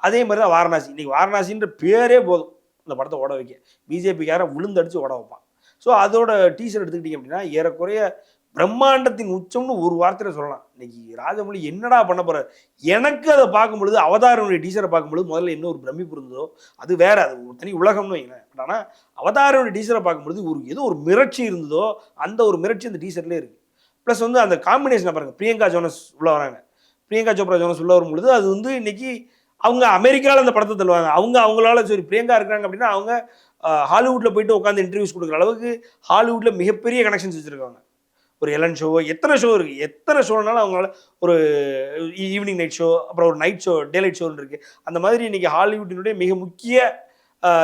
அதே மாதிரி தான் வாரணாசி. இன்னைக்கு வாரணாசின்ற பேரே போதும் இந்த படத்தை ஓட வைக்க. பிஜேபிக்காரன் விழுந்தடிச்சு ஓட வைப்பான். ஸோ அதோட டீசர் எடுத்துக்கிட்டீங்க அப்படின்னா ஏறக்குறைய பிரம்மாண்டத்தின் உச்சம்னு ஒரு வார்த்தையில சொல்லலாம். இன்னைக்கு ராஜமௌழி என்னடா பண்ண போறாரு? எனக்கு அதை பார்க்கும்பொழுது அவதாரனுடைய டீசரை பார்க்கும்பொழுது முதல்ல என்ன ஒரு பிரமிப்பு இருந்ததோ அது வேற, அது ஒரு தனி உலகம்னு வைங்களேன். பட் ஆனால் அவதாரனுடைய டீசரை பார்க்கும்பொழுது ஏதோ ஒரு மிரட்சி இருந்ததோ அந்த ஒரு மிரட்சி அந்த டீசர்லேயே இருக்கு. ப்ளஸ் வந்து அந்த காம்பினேஷனை பாருங்க, பிரியங்கா ஜோனஸ் உள்ள வராங்க. பிரியங்கா சோப்ரா ஜோனஸ் உள்ள வரும்பொழுது அது வந்து இன்னைக்கு அவங்க அமெரிக்காவில் அந்த படத்தை தள்ளுவாங்க. அவங்களால சரி பிரியங்கா இருக்கிறாங்க அப்படின்னா அவங்க ஹாலிவுட்டில் போயிட்டு உட்காந்து இன்டர்வியூஸ் கொடுக்குற அளவுக்கு ஹாலிவுட்டில் மிகப்பெரிய கனெக்ஷன்ஸ் வச்சுருக்காங்க. ஒரு எலன் ஷோ, எத்தனை ஷோ இருக்குது, எத்தனை ஷோனாலும் அவங்களால ஒரு ஈவினிங் நைட் ஷோ, அப்புறம் ஒரு நைட் ஷோ, டே லைட் ஷோன்னு இருக்குது. அந்த மாதிரி இன்றைக்கி ஹாலிவுட்டினுடைய மிக முக்கிய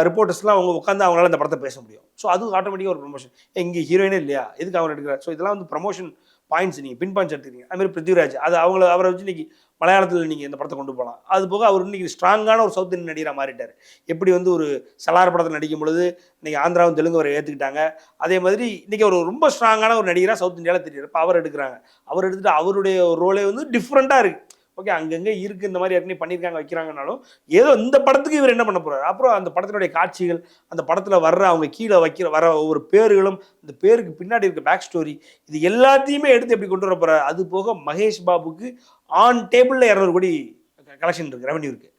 ரிப்போர்ட்டர்ஸ்லாம் அவங்க உட்காந்து அவங்களால அந்த படத்தை பேச முடியும். ஸோ அது ஆட்டோமேட்டிக்காக ஒரு ப்ரமோஷன். இங்கே ஹீரோயினே இல்லையா, எதுக்கு அவர் எடுக்கிறார்? ஸோ இதெல்லாம் வந்து ப்ரமோஷன் பாயிண்ட்ஸ், நீங்கள் பின் பாயிண்ட்ஸ் எடுத்துக்கிறீங்க. அதுமாதிரி பிருத்திவிராஜ், அது அவரை வச்சு இன்றைக்கி மலையாளத்தில் நீங்கள் இந்த படத்தை கொண்டு போகலாம். அது போக அவர் இன்றைக்கி ஸ்ட்ராங்கான ஒரு சவுத் இந்தியன் நடிகராக மாறிட்டார். எப்படி வந்து ஒரு சலார் படத்தில் நடிக்கும் பொழுது இன்றைக்கி ஆந்திராவும் தெலுங்கு அவரை ஏற்றுக்கிட்டாங்க. அதே மாதிரி இன்றைக்கி ஒரு ரொம்ப ஸ்ட்ராங்கான ஒரு நடிகராக சவுத் இந்தியாவில் தெரியும். இப்போ அவர் எடுக்கிறாங்க. அவர் எடுத்துகிட்டு அவருடைய ரோலே வந்து டிஃப்ரெண்ட்டாக இருக்குது. ஓகே, அங்கங்கே இருக்குது, இந்த மாதிரி ஏற்கனவே பண்ணியிருக்காங்க வைக்கிறாங்கனாலும் ஏதோ இந்த படத்துக்கு இவர் என்ன பண்ண போகிறார்? அப்புறம் அந்த படத்தினுடைய காட்சிகள், அந்த படத்தில் வர்ற அவங்க கீழே வர ஒவ்வொரு பேர்களும், இந்த பேருக்கு பின்னாடி இருக்க பேக் ஸ்டோரி, இது எல்லாத்தையுமே எடுத்து எப்படி கொண்டு வர போகிறார்? அது போக மகேஷ் பாபுக்கு ஆன் டேபிளில் 200 கோடி கலெக்ஷன் இருக்குது, ரெவன்யூ இருக்குது.